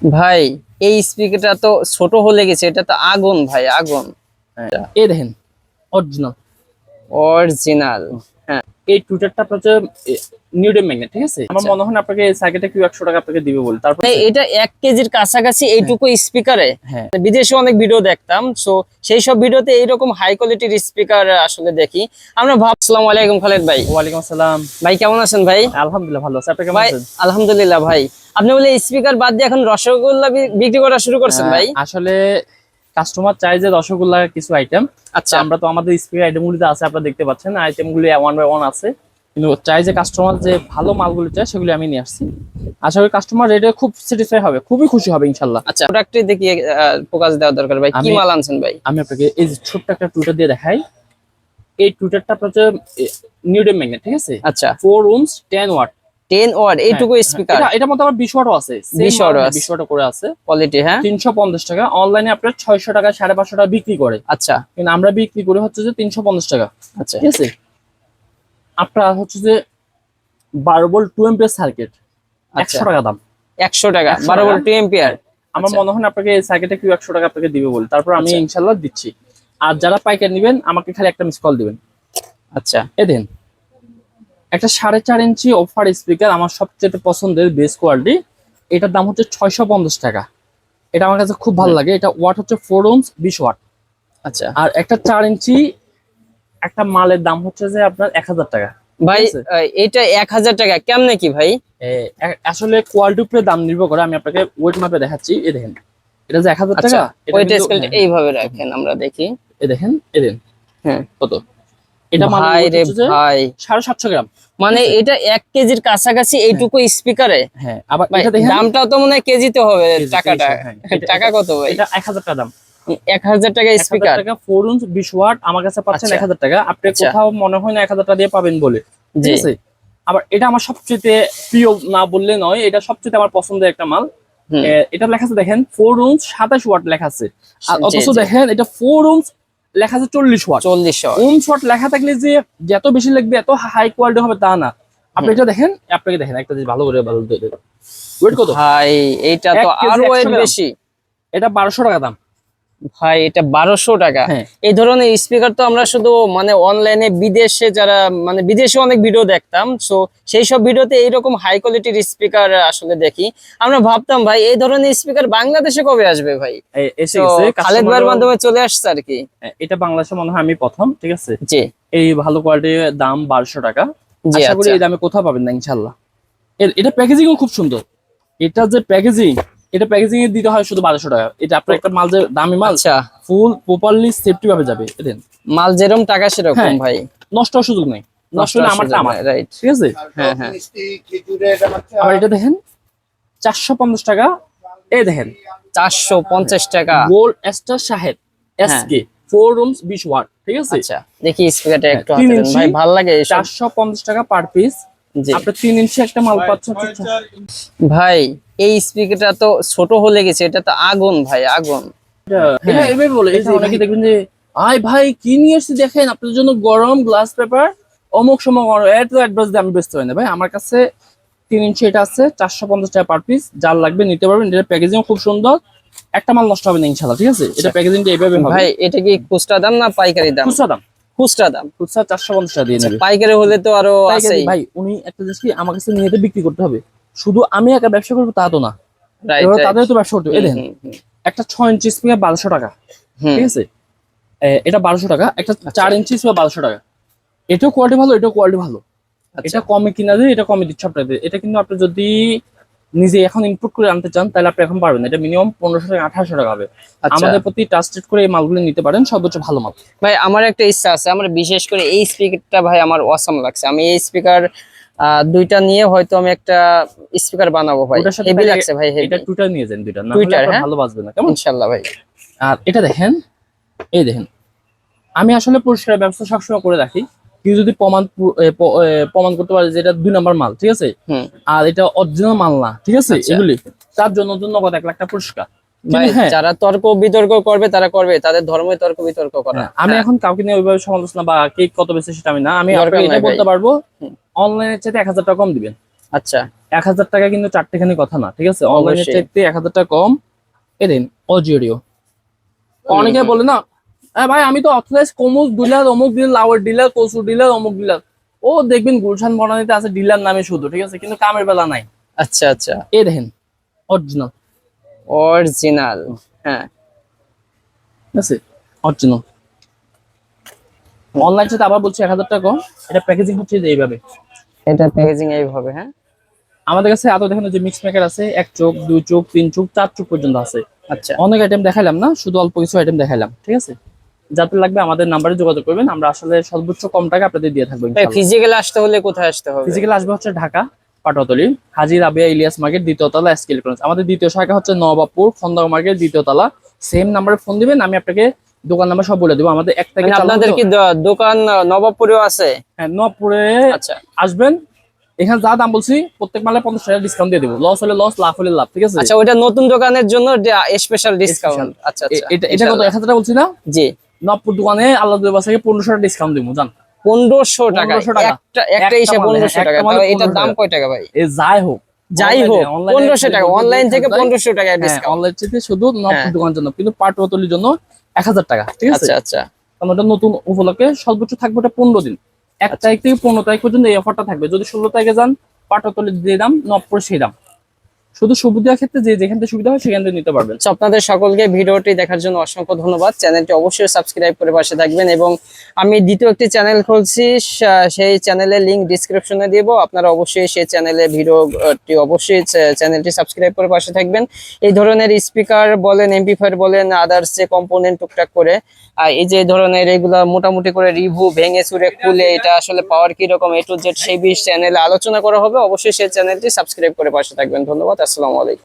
ভাই এই স্পিকারটা তো ছোট হলে গেছে, এটা তো আগুন ভাই, আগুন। হ্যাঁ, এই দেখেন অরিজিনাল অরিজিনাল। হ্যাঁ, এই টুইটারটা আপনার হচ্ছে নিউডেম ম্যাগনেট, ঠিক আছে। আমার আচ্ছা। মনে হয় না আপনাকে এই সার্কিটে কেউ 100 টাকা আপনাকে দিবে বলে তারপর ভাই এটা 1 কেজির কাছাকাছি হ্যাঁ এইটুকু স্পিকারে। হ্যাঁ বিদেশে অনেক ভিডিও দেখতাম, সো সেই সব ভিডিওতে এইরকম হাই কোয়ালিটির স্পিকার আসলে দেখি আমরা। আসসালামু আলাইকুম খালেদ ভাই। ওয়ালাইকুম আসসালাম। ভাই কেমন আছেন ভাই? আলহামদুলিল্লাহ ভালো আছি, আপনি কেমন ভাই আছেন? আলহামদুলিল্লাহ ভাই। আপনি বলে স্পিকার বাদ দিয়ে এখন রসগোল্লা বিক্রি করা শুরু করছেন ভাই? আসলে কাস্টমার চাই যে রসগোল্লার কিছু আইটেম। আচ্ছা আমরা তো আমাদের স্পিকার আইটেমগুলিতে আছে, আপনারা দেখতে পাচ্ছেন আইটেমগুলি 1 বাই 1 আছে, কিন্তু চাই যে কাস্টমার যে ভালো মালগুলি চায় সেগুলি আমি নিয়ে আসছি। আশা করি কাস্টমার রেটে খুব স্যাটিসফাই হবে, খুবই খুশি হবে ইনশাল্লাহ। আচ্ছা, প্রোডাক্টে দেখি ফোকাস দেওয়া দরকার ভাই। কি মাল আনছেন ভাই? আমি আপনাকে এই যে ছোট্ট একটা টুইটার দিয়ে দেখাই। এই টুইটারটা আপনার হচ্ছে নিউডেম ম্যাগনেট, ঠিক আছে। আচ্ছা 4 ওহমস 10 ওয়াট। 10 ওয়াট এইটুকু স্পিকার? এটার মধ্যে আবার 20 ওয়াটও আছে, 20 ওয়াটও আছে, 20 ওয়াটও করে আছে। কোয়ালিটি। হ্যাঁ 350 টাকা, অনলাইনে আপনার 600 টাকা 550 টাকা বিক্রি করে। আচ্ছা কিন্তু আমরা বিক্রি করি হচ্ছে যে 350 টাকা। আচ্ছা ঠিক আছে। আপনার হচ্ছে যে 12 ভোল্ট 2 এম্পিয়ার সার্কিট, 100 টাকা দাম। 100 টাকা 100 12 টাকা। Volt 2 ampere. আমার মনে হয় না আপনাকে এই সার্কিটে কেউ 100 টাকা আপনাকে দিবে বলে তারপর আমি আচ্ছা। ইনশাল্লাহ দিচ্ছি। আর যারা পাইকারি নেবেন আমাকে খালি একটা মিস কল দিবেন। আচ্ছা এ দেন একটা 4.5 ইঞ্চি অফার স্পিকার, আমার সবচেয়ে পছন্দের বেস কোয়ালিটি। এটার দাম হচ্ছে 650 টাকা। এটা আমার কাছে খুব ভালো লাগে। এটা ওয়াট হচ্ছে 4 ওহমস 20 ওয়াট। আচ্ছা আর একটা 4 ইঞ্চি একটা মালের দাম হচ্ছে যে আপনার 1000 টাকা। ভাই, ঠিক আছে? এটা 1000 টাকা কেমনে কি ভাই? আসলে কোয়ালিটির উপরে দাম নির্ভর করে। আমি আপনাকে ওয়েট মাপে দেখাচ্ছি। এই দেখেন এটা যে 1000 আচ্ছা টাকা, এটা ওইটা কিন্তু স্কেলটা এইভাবে রাখেন আমরা দেখি। এই দেখেন এই দেখেন হ্যাঁ কত। এটা মালের ভাই ওয়েট রে হচ্ছে যে ভাই, 750 গ্রাম। মানে এটা 1 কেজির কাছাকাছি এইটুকু স্পিকারে। হ্যাঁ আবার ভাই এটা দেখেন দামটাও তো মনে হয় কেজিতে হবে কেজি, টাকাটা। হ্যাঁ, টাকা কত ভাই? এটা 1000 টাকা দাম। 1000 টাকা 1000 স্পিকার। টাকা 4 ওহমস 20 ওয়াট আমার কাছে পাচ্ছেন আচ্ছা 1000 টাকা। আপনি আচ্ছা কোথাও মনে হয় না 1000 টাকা দিয়ে পাবেন বলে। জি ঠিক আছে। আবার এটা আমার সবচেয়ে প্রিয় না বললে নয়, এটা সবচেয়ে আমার পছন্দের একটা মাল। হুম এটা লেখা আছে দেখেন 4 ওহমস 27 ওয়াট লেখা আছে। আর জি অথচ জি দেখেন এটা 4 ওহমস লেখা আছে 40 ওয়াট। 40 ওহমস ওয়াট লেখা থাকলে যে যে এত বেশি লাগবে, এত হাই কোয়ালিটি হবে তা না। আপনি এটা দেখেন, আপনাকে দেখেন একটা জিনিস ভালো করে ওয়েট কত। ভাই এইটা তো 1 কেজি আরো 100 ওয়েট গ্রাম। বেশি। এটা 1200 টাকা দাম। ভাই এটা 1200 টাকা। হ্যাঁ এই ধরনের স্পিকার তো আমরা শুধু মানে অনলাইনে বিদেশে যারা মানে বিদেশে অনেক ভিডিও দেখতাম, সো সেই সব ভিডিওতে এইরকম হাই কোয়ালিটির স্পিকার আসলে দেখি। আমরা ভাবতাম ভাই এই ধরনের স্পিকার বাংলাদেশে কবে আসবে ভাই। এসে তো গেছে খালেদ ভাইয়ের কাস্টমারও। মাধ্যমে চলে আসছে আর কি। এটা বাংলাদেশে মনে হয় আমি প্রথম, ঠিক আছে। জি এই ভালো কোয়ালিটির দাম 1200 টাকা। জি আশা করি আচ্ছা এই দামে কোথাও পাবেন না ইনশাল্লাহ। এটা প্যাকেজিংও খুব সুন্দর। এটা যে প্যাকেজিং, এটা প্যাকেজিং এ দিতে হয় শুধু 1200 টাকা। এটা আপনার একটা মাল যে দামি মাল, আচ্ছা, ফুল প্রপারলি সেফটি ভাবে যাবে। দেখেন মাল যেরকম টাকা সেরকম হ্যাঁ, ভাই। নষ্ট হওয়ার সুযোগ নেই। নষ্ট হলে আমারটা আমার, রাইট। ঠিক আছে। হ্যাঁ হ্যাঁ আবার এটা দেখেন 450 টাকা। এই দেখেন 450 টাকা। গোল্ড স্টার শাহেদ হ্যাঁ এসকে 4 রুমস 20 ওয়াট, ঠিক আছে। আচ্ছা দেখি স্পিকারটা একটু 3 হাতে দেন ইঞ্চি ভাই, ভাল লাগে এইসব। 450 টাকা পার পিস। জি আপনি 3 ইঞ্চি একটা মাল পাচ্ছেন ভাই, এই স্পিকারটা তো ছোট হলে গেছে, এটা তো আগুন ভাই, আগুন। এটা এভাবে বলে। এই যে অনেকে দেখবেন যে আয় ভাই কি নিয়ে এসেছি দেখেন আপনার জন্য গরম গ্লাস পেপার অমুক সময় গরম, এত অ্যাডভান্স দিয়ে আমি ব্যস্ত হয় না ভাই। আমার কাছে 3 ইঞ্চি এটা আছে 450 টাকা পার পিস। যার লাগবে নিতে পারবেন। এটা প্যাকেজিং খুব সুন্দর, একটা মাল নষ্ট হবে না ইনশাআল্লাহ, ঠিক আছে। এটা প্যাকেজিংটা এইভাবে হবে। ভাই এটা কি খুচরা দাম না পাইকারি দাম? খুচরা দাম। খুচরা দাম। খুচরা 450 টাকা দিয়ে আচ্ছা, নেবে। পাইকারি হলে তো আরো পাইকারি আছেই। ভাই উনি একটা জিনিস কি আমার কাছে নিয়ে যেতে বিক্রি করতে হবে। শুধু আমি একা ব্যবসা করবো তা তো না, রাইট এবার রাইট। তাদের তো ব্যবসা করতে হবে। এই দেখেন একটা 6 ইঞ্চি স্পিকার 1200 টাকা, ঠিক আছে। এটা 1200 টাকা। একটা 4 ইঞ্চি স্পিকার 1200 টাকা। এটাও কোয়ালিটি ভালো, এটাও কোয়ালিটি ভালো। এটা কমে কিনা দিয়ে এটা কমে দিচ্ছে আপনাদের। এটা কিন্তু আপনি যদি নিজে এখন ইনপুট করে আনতে চান তাহলে আপনি এখন পারবেন। এটা মিনিমাম 1500 থেকে 1800 টাকা হবে। আমাদের প্রতি ট্রাস্টেড করে এই মালগুলো নিতে পারেন, সর্বোচ্চ ভালো মাল। ভাই আমার একটা ইচ্ছা আছে, আমার বিশেষ করে এই স্পিকারটা ভাই আমার অসাম লাগছে। আমি এই স্পিকার দুইটা নিয়ে হয়তো আমি একটা স্পিকার বানাবো ভাই। ওটার সাথে হেভি লাগছে ভাই, হেভি। এটা টুইটার নিয়ে যান দুইটা, না হলে টুইটার, আপনার হ্যাঁ ভালো বাজবে না, কেমন। ইনশাআল্লাহ ভাই। আর এটা দেখেন, এই দেখেন আমি আসলে পরিষ্কার ব্যবস্থা সবসময় করে রাখি। কেউ যদি প্রমাণ করতে পারে যে এটা 2 নাম্বার মাল, ঠিক আছে, হুম আর এটা অরিজিনাল মাল না, ঠিক আছে, আচ্ছা। এগুলি তার জন্য নগদ 1 লাখ টাকা পুরস্কার। ভাই কিন্তু হ্যাঁ, যারা তর্ক বিতর্ক করবে তারা করবে, তাদের ধর্মে তর্ক বিতর্ক করা। আমি হ্যাঁ, এখন কাউকে নিয়ে ওইভাবে সমালোচনা বা কে কত বেশি সেটা আমি না। আমি দরকার আপনাকে এটা নাই ভাই। বলতে পারবো হুম। অনলাইনের চাইতে 1000 টাকা কম দিবেন। আচ্ছা 1000 টাকা কিন্তু চারটেখানি কথা না, ঠিক আছে? অনলাইনে অবশ্যই। চাইতে 1000 টাকা কম। এ দিন অজিওরিও। অনেকে বলে না, ভাই আমি তো অথরাইজ কমুক ডিলার, অমুক ডিলার, লাউয়ের ডিলার, কচুর ডিলার, অমুক ডিলার। ও দেখবেন গুলশান বনানীতে আছে ডিলার নামে শুধু, ঠিক আছে? কিন্তু কামের বেলা নাই। আচ্ছা আচ্ছা এই দেখেন অরিজিনাল, অরিজিনাল। হ্যাঁ ঠিক আছে? অরিজিনাল। অনলাইন সাথে আবার বলছি 1000 টাকা কম। এটা প্যাকেজিং হচ্ছে যে এইভাবে। এটা প্যাকেজিং এইভাবে, হ্যাঁ আমাদের কাছে এত দেখেন যে মিক্স মেকার আছে, 1 চোখ 2 চোখ 3 চোখ 4 চোখ পর্যন্ত আছে। আচ্ছা অনেক আইটেম দেখাইলাম না, শুধু অল্প কিছু আইটেম দেখাইলাম, ঠিক আছে? যাতে লাগবে আমাদের নাম্বারে যোগাযোগ করবেন, আমরা আসলে সর্বোচ্চ কম টাকা আপনাদের দিয়ে থাকবো ভাই ইনশাআল্লাহ। ফিজিক্যাল আসতে হলে কোথায় আসতে হবে? ফিজিক্যাল আসবে হচ্ছে ঢাকা পাটোয়াতলী, হাজী রাবেয়া ইলিয়াস মার্কেট, দ্বিতীয় তলা, এসকে ইলেকট্রনিক্স। আমাদের দ্বিতীয় শাখা হচ্ছে নবাবপুর খন্দকার মার্কেট, দ্বিতীয় তলা। সেম নাম্বারে ফোন দিবেন, আমি আপনাকে দোকান নাম্বার সব বলে দেবো। আমাদের 1 থেকে মানে আপনাদের কি দোকান নবাবপুরেও আছে? হ্যাঁ, নবপুরে আচ্ছা আসবেন। এখানে যা দাম বলছি প্রত্যেক মালে 50 টাকা ডিসকাউন্ট দিয়ে দেবো। লস হলে লস, লাভ হলে লাভ, ঠিক আছে? আচ্ছা, ওইটা নতুন দোকানের জন্য স্পেশাল ডিসকাউন্ট। আচ্ছা আচ্ছা এটা কত? 1000 টাকা বলছি না? জি, নবপুর দোকানে আল্লাহ বাসাকে 1500 টাকা ডিসকাউন্ট দিব, জান? 1500 টাকা 1500 টাকা। একটা হিসাব, মালে, 1500 টাকা। একটা মালে তাহলে এটার 1500 দাম টাকা। কয় টাকা ভাই? এ যাই হোক, যাই হোক অনলাইনে 1500 টাকা, অনলাইন থেকে 1500 টাকা হ্যাঁ, ডিসকাউন্ট। অনলাইন থেকে শুধু নবপুর হ্যাঁ। দোকানের জন্য, কিন্তু পাটুয়াতলির জন্য 1000 টাকা, ঠিক আছে? আচ্ছা আচ্ছা কারণ ওটা নতুন উপলক্ষে সর্বোচ্চ থাকবে ওটা 15 দিন। 1 তারিখ থেকে 15 তারিখ পর্যন্ত এই অফারটা থাকবে। যদি 16 তারিখে যান, পাটুয়াতলির যে দাম, নবপুরে সেই দাম। শুধু সুবিধার ক্ষেত্রে যে যেখান থেকে সুবিধা হয় সেখান থেকে নিতে পারবেন। আচ্ছা, আপনাদের সকলকে ভিডিওটি দেখার জন্য অসংখ্য ধন্যবাদ। চ্যানেলটি অবশ্যই সাবস্ক্রাইব করে পাশে থাকবেন, এবং আমি দ্বিতীয় একটি চ্যানেল খুলছি, সেই চ্যানেলের লিংক ডিসক্রিপশনে দিব। আপনারা অবশ্যই সেই চ্যানেলে ভিডিওটি অবশ্যই চ্যানেলটি সাবস্ক্রাইব করে পাশে থাকবেন। এই ধরনের স্পিকার বলেন, এমপ্লিফায়ার বলেন, আদার্স যে কম্পোনেন্ট টুকটাক করে, আর এই যে ধরনের এগুলা মোটামুটি করে রিভিউ ভেঙে চুরে খুলে এটা আসলে পাওয়ার কিরকম A to Z সেই বিষয়ে চ্যানেলে আলোচনা করা হবে। অবশ্যই সেই চ্যানেলটি সাবস্ক্রাইব করে পাশে থাকবেন। ধন্যবাদ, আসসালামু আলাইকুম।